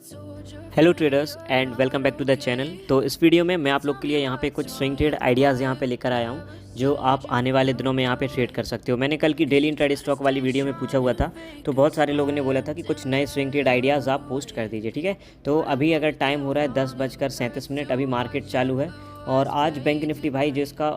Hello traders and welcome back to the channel. तो इस video में मैं आप लोग के लिए यहाँ पे कुछ स्विंग ट्रेड आइडियाज़ यहाँ पे लेकर आया हूँ जो आप आने वाले दिनों में यहाँ पे ट्रेड कर सकते हो। मैंने कल की डेली इंट्राडे स्टॉक वाली वीडियो में पूछा हुआ था, तो बहुत सारे लोगों ने बोला था कि कुछ नए स्विंग ट्रेड आइडियाज़ आप पोस्ट कर दीजिए। ठीक है, तो अभी अगर टाइम हो रहा है 10:37, अभी मार्केट चालू है और आज बैंक निफ्टी भाई जो इसका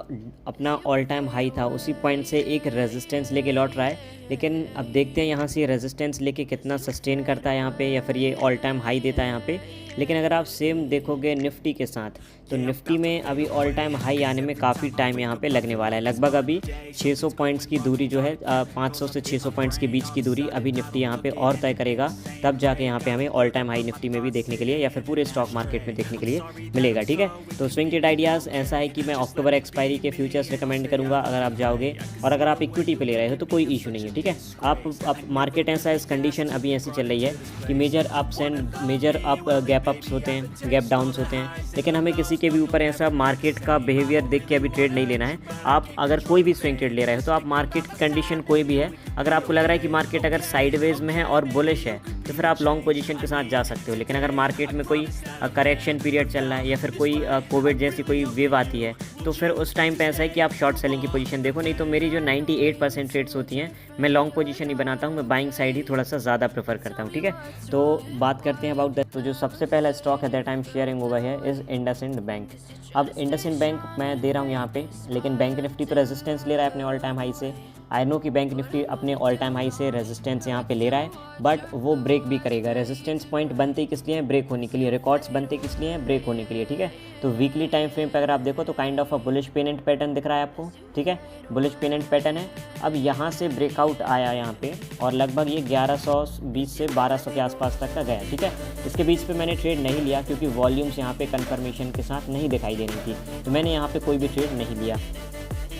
अपना ऑल टाइम हाई था उसी पॉइंट से एक रेजिस्टेंस लेके लौट रहा है। लेकिन अब देखते हैं यहाँ से रेजिस्टेंस लेके कितना सस्टेन करता है यहाँ पे, या फिर ये ऑल टाइम हाई देता है यहाँ पे। लेकिन अगर आप सेम देखोगे निफ्टी के साथ, तो निफ्टी में अभी ऑल टाइम हाई आने में काफ़ी टाइम यहाँ पे लगने वाला है। लगभग अभी 600 पॉइंट्स की दूरी जो है 500 से 600 पॉइंट्स के बीच की दूरी अभी निफ्टी यहाँ पे और तय करेगा, तब जाके यहाँ पे हमें ऑल टाइम हाई निफ्टी में भी देखने के लिए या फिर पूरे स्टॉक मार्केट में देखने के लिए मिलेगा। ठीक है, तो स्विंग ट्रेड आइडियाज़ ऐसा है कि मैं अक्टूबर एक्सपायरी के फ्यूचर्स रिकमेंड करूँगा अगर आप जाओगे, और अगर आप इक्विटी पे ले रहे हो तो कोई इशू नहीं है। ठीक है, आप मार्केट ऐसा इस कंडीशन अभी ऐसी चल रही है कि major ups and major up gap ups होते हैं, गैप डाउन्स होते हैं, लेकिन हमें किसी के भी ऊपर ऐसा मार्केट का बिहेवियर देख के अभी ट्रेड नहीं लेना है। आप अगर कोई भी स्विंग ट्रेड ले रहे हो तो आप मार्केट की कंडीशन कोई भी है, अगर आपको लग रहा है कि मार्केट अगर साइडवेज में है और बुलिश है तो फिर आप लॉन्ग पोजीशन के साथ जा सकते हो। लेकिन अगर मार्केट में कोई करेक्शन पीरियड चल रहा है या फिर कोई कोविड जैसी कोई वेव आती है तो फिर उस टाइम पे ऐसा है कि आप शॉर्ट सेलिंग की पोजीशन देखो। नहीं तो मेरी जो 98% ट्रेड्स होती हैं मैं लॉन्ग पोजीशन ही बनाता हूँ, मैं बाइंग साइड ही थोड़ा सा ज़्यादा प्रेफर करता हूँ। ठीक है, तो बात करते हैं अबाउट दैट। तो जो सबसे पहला स्टॉक है that I am sharing over है इज़ इंडसइंड बैंक। अब इंडसइंड बैंक मैं दे रहा हूँ यहाँ पे, लेकिन बैंक निफ्टी तो रेजिस्टेंस ले रहा है अपने ऑल टाइम हाई से। आई नो कि बैंक निफ्टी अपने ऑल टाइम हाई से रेजिस्टेंस यहाँ पे ले रहा है, बट वो ब्रेक भी करेगा। रेजिस्टेंस पॉइंट बनते ही किस लिए हैं? ब्रेक होने के लिए। रिकॉर्ड्स बनते किस लिए हैं? ब्रेक होने के लिए। ठीक है, तो वीकली टाइम फ्रेम पे अगर आप देखो तो kind of a bullish pennant pattern दिख रहा है आपको। ठीक है, बुलिश पेनेंट पैटर्न है। अब यहाँ से ब्रेकआउट आया यहाँ पे और लगभग ये 1120 से 1200 के आसपास तक का गया। ठीक है, इसके बीच पे मैंने ट्रेड नहीं लिया क्योंकि वॉल्यूम्स यहाँ पे कंफर्मेशन के साथ नहीं दिखाई दे रही थी, तो मैंने यहाँ पे कोई भी ट्रेड नहीं लिया।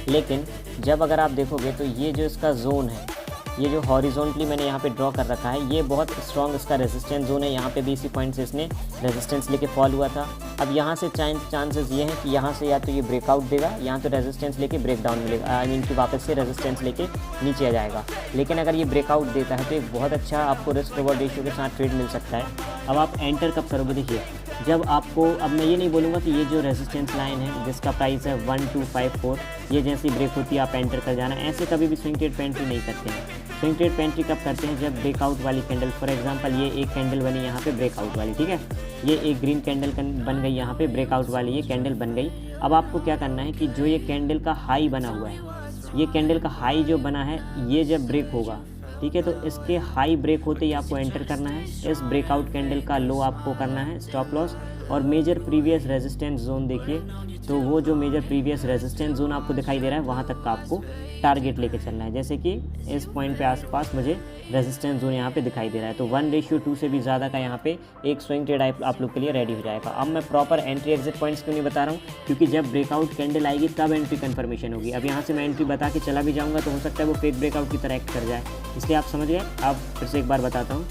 लेकिन जब अगर आप देखोगे तो ये जो इसका जोन है, ये जो हॉरिजॉन्टली मैंने यहाँ पे ड्रॉ कर रखा है, ये बहुत स्ट्रॉन्ग इसका रेजिस्टेंस जोन है। यहाँ पे भी इसी पॉइंट से इसने रेजिस्टेंस लेके फॉल हुआ था। अब यहाँ से चांसेस ये हैं कि यहाँ से या तो ये ब्रेकआउट देगा, यहाँ तो रेजिस्टेंस लेके ब्रेक डाउन मिलेगा, आई मीन कि वापस से रेजिस्टेंस लेके नीचे आ जाएगा। लेकिन अगर ये ब्रेकआउट देता है तो एक बहुत अच्छा आपको रिस्क रिवॉर्ड रेशियो के साथ ट्रेड मिल सकता है। अब आप एंटर कब करोगे? देखिए, जब आपको, अब मैं ये नहीं बोलूँगा कि ये जो रेजिस्टेंस लाइन है जिसका प्राइस है 1254, ये जैसी ब्रेक होती है आप एंटर कर जाना। ऐसे कभी भी स्विंग ट्रेड पे एंट्री नहीं करते हैं। स्विंग ट्रेड पे एंट्री कब करते हैं? जब ब्रेकआउट वाली कैंडल, फॉर एग्जांपल ये एक कैंडल बनी यहाँ पे ब्रेकआउट वाली। ठीक है, ये एक ग्रीन कैंडल बन गई यहाँ पे, ब्रेकआउट वाली ये कैंडल बन गई। अब आपको क्या करना है कि जो ये कैंडल का हाई बना हुआ है, ये कैंडल का हाई जो बना है, ये जब ब्रेक होगा, ठीक है, तो इसके हाई ब्रेक होते ही आपको एंटर करना है। इस ब्रेकआउट कैंडल का लो आपको करना है स्टॉप लॉस। और मेजर प्रीवियस रेजिस्टेंस जोन देखिए, तो वो जो मेजर प्रीवियस रेजिस्टेंस जोन आपको दिखाई दे रहा है वहाँ तक का आपको टारगेट लेके चलना है। जैसे कि इस पॉइंट पे आसपास मुझे रेजिस्टेंस जोन यहाँ पे दिखाई दे रहा है, तो 1:2 से भी ज़्यादा का यहाँ पे एक स्विंग ट्रेड आप लोग के लिए रेडी हो जाएगा। अब मैं प्रॉपर एंट्री एग्जिट पॉइंट्स क्यों नहीं बता रहा हूँ? क्योंकि जब ब्रेकआउट कैंडल आएगी तब एंट्री कन्फर्मेशन होगी। अब यहाँ से मैं एंट्री बता के चला भी जाऊँगा तो हो सकता है वो फेक ब्रेकआउट की तरह एक्ट कर जाए, इसलिए आप समझ गए। अब फिर से एक बार बताता हूँ,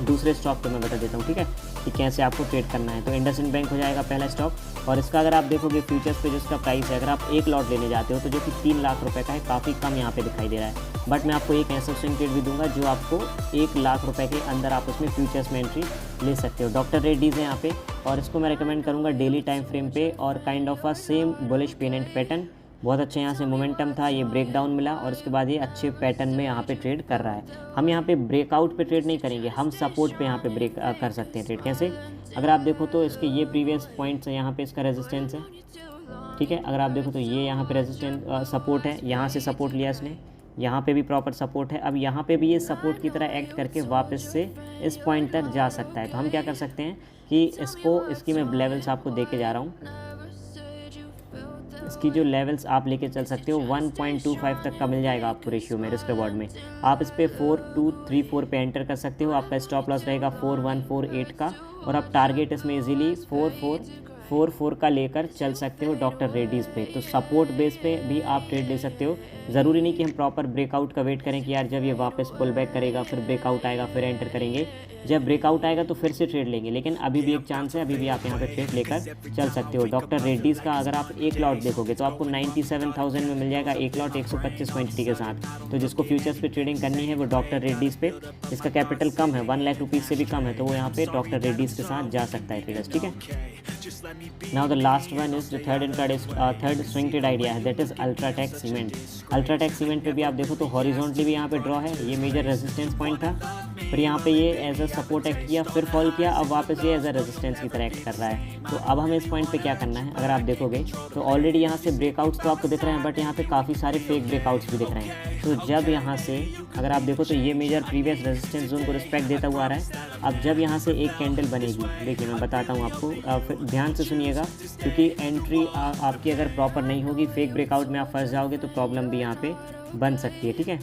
दूसरे स्टॉक पे मैं बता देता हूँ, ठीक है, कि कैसे आपको ट्रेड करना है। तो इंडसइंड बैंक हो जाएगा पहला स्टॉक, और इसका अगर आप देखोगे फ्यूचर्स पे जो इसका प्राइस है, अगर आप एक लॉट लेने जाते हो तो जो कि 3 लाख रुपए का है, काफ़ी कम यहाँ पे दिखाई दे रहा है। बट मैं आपको एक ऐसा स्विंग ट्रेड भी दूंगा जो आपको 1 लाख रुपए के अंदर आप उसमें फ्यूचर्स में एंट्री ले सकते हो। डॉक्टर रेड्डीज़ है यहाँ पे, और इसको मैं रिकमेंड करूँगा डेली टाइम फ्रेम पे, और kind of a same bullish pennant pattern, बहुत अच्छा यहाँ से मोमेंटम था, ये ब्रेक डाउन मिला और उसके बाद ये अच्छे पैटर्न में यहाँ पे ट्रेड कर रहा है। हम यहाँ पे ब्रेकआउट पे ट्रेड नहीं करेंगे, हम सपोर्ट पे यहाँ पे ब्रेक कर सकते हैं ट्रेड। कैसे? अगर आप देखो तो इसके ये प्रीवियस पॉइंट्स है, यहाँ पे इसका रेजिस्टेंस है। ठीक है, अगर आप देखो तो ये यहाँ पे रेजिस्टेंस सपोर्ट है, यहाँ से सपोर्ट लिया इसने, यहाँ पे भी प्रॉपर सपोर्ट है। अब यहाँ पे भी ये सपोर्ट की तरह एक्ट करके वापस से इस पॉइंट तक जा सकता है। तो हम क्या कर सकते हैं कि इसकी मैं लेवल्स आपको दे के जा रहा हूँ। इसकी जो लेवल्स आप लेके चल सकते हो 1.25 तक का मिल जाएगा आपको रेशियो में, रिस्क रिवॉर्ड में। आप इस पर 4234 पे एंटर कर सकते हो। आपका स्टॉप लॉस रहेगा 4148 का, और आप टारगेट इसमें इजीली 4 का लेकर चल सकते हो डॉक्टर रेड्डीज़ पे। तो सपोर्ट बेस पे भी आप ट्रेड ले सकते हो। ज़रूरी नहीं कि हम प्रॉपर ब्रेकआउट का वेट करें कि यार जब ये वापस पुल बैक करेगा फिर ब्रेकआउट आएगा फिर एंटर करेंगे। जब ब्रेकआउट आएगा तो फिर से ट्रेड लेंगे, लेकिन अभी भी एक चांस है, अभी भी आप यहाँ पे ट्रेड लेकर चल सकते हो। डॉक्टर रेड्डीज़ का अगर आप एक लॉट देखोगे तो आपको 97,000 में मिल जाएगा एक लॉट 125 क्वांटिटी के साथ। तो जिसको फ्यूचर्स पे ट्रेडिंग करनी है वो डॉक्टर रेड्डीज़ पे, इसका कैपिटल कम है, 1 लाख रुपीज़ से भी कम है, तो वो यहाँ पे डॉक्टर रेड्डीज़ के साथ जा सकता है ट्रेडर्स, ठीक है। Now the last one is the third swing trade idea है, that is UltraTech cement. UltraTech cement पे भी आप देखो तो हॉरिजॉन्टली भी यहाँ पे ड्रॉ है, ये मेजर रेजिस्टेंस पॉइंट था, फिर यहाँ पे ये एज अ सपोर्ट एक्ट किया, फिर फॉल किया, अब वापस ये एज अ रेजिस्टेंस की तरह एक्ट कर रहा है। तो अब हमें इस पॉइंट पे क्या करना है, अगर आप देखोगे तो ऑलरेडी यहाँ से ब्रेकआउट्स तो आपको दिख रहे हैं, बट यहाँ पे काफ़ी सारे फेक ब्रेकआउट्स भी दिख रहे हैं। तो जब यहाँ से अगर आप देखो तो ये मेजर प्रीवियस रेजिस्टेंस जोन को रिस्पेक्ट देता हुआ आ रहा है। अब जब यहाँ से एक कैंडल बनेगी, देखिए मैं बताता हूँ आपको, ध्यान से सुनिएगा, क्योंकि एंट्री आपकी अगर प्रॉपर नहीं होगी, फेक ब्रेकआउट में आप फंस जाओगे तो प्रॉब्लम भी यहाँ पे बन सकती है, ठीक है।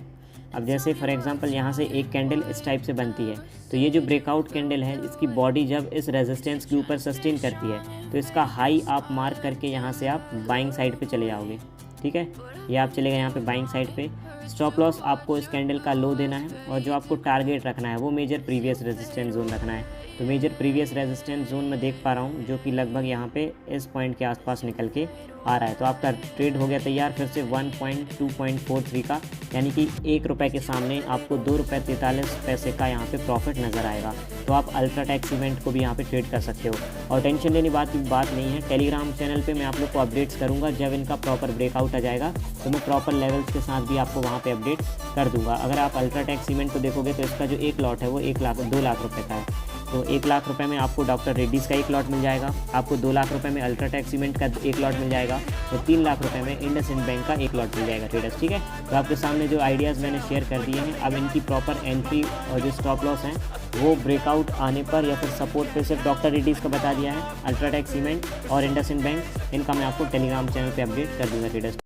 अब जैसे फॉर एग्जांपल यहाँ से एक कैंडल इस टाइप से बनती है, तो ये जो ब्रेकआउट कैंडल है इसकी बॉडी जब इस रेजिस्टेंस के ऊपर सस्टेन करती है तो इसका हाई आप मार्क करके यहाँ से आप बाइंग साइड पे चले जाओगे, ठीक है। ये आप चले गए यहाँ पे बाइंग साइड पे। स्टॉप लॉस आपको इस कैंडल का लो देना है और जो आपको टारगेट रखना है वो मेजर प्रीवियस रेजिस्टेंस जोन रखना है। तो मेजर प्रीवियस रेजिस्टेंस जोन मैं देख पा रहा हूँ जो कि लगभग यहाँ पे इस पॉइंट के आसपास निकल के आ रहा है। तो आपका ट्रेड हो गया तैयार फिर से 1.243 का, यानी कि ₹1 के सामने आपको ₹2.43 का यहाँ पे प्रॉफिट नज़र आएगा। तो आप अल्ट्राटेक सीमेंट को भी यहाँ पे ट्रेड कर सकते हो और टेंशन लेने बात नहीं है। टेलीग्राम चैनल पे मैं आप लोग को अपडेट्स करूँगा, जब इनका प्रॉपर ब्रेकआउट आ जाएगा तो मैं प्रॉपर लेवल्स के साथ भी आपको वहाँ पे अपडेट कर दूँगा। अगर आप अल्ट्राटेक सीमेंट को देखोगे तो इसका जो एक लॉट है वो 2 लाख रुपये का है। तो 1 लाख रुपए में आपको डॉक्टर रेड्डीज़ का एक लॉट मिल जाएगा, आपको 2 लाख रुपए में अल्ट्राटेक सीमेंट का एक लॉट मिल जाएगा, तो 3 लाख रुपए में इंडसइंड बैंक का एक लॉट मिल जाएगा ट्रेडर्स, ठीक है। तो आपके सामने जो आइडियाज़ मैंने शेयर कर दिए हैं, अब इनकी प्रॉपर एंट्री और जो स्टॉप लॉस हैं वो ब्रेकआउट आने पर या फिर सपोर्ट पे सिर्फ डॉक्टर रेड्डीज़ का बता दिया है, अल्ट्राटेक सीमेंट और इंडसइंड बैंक, इनका मैं आपको टेलीग्राम चैनल पर अपडेट कर दूँगा ट्रेडर्स।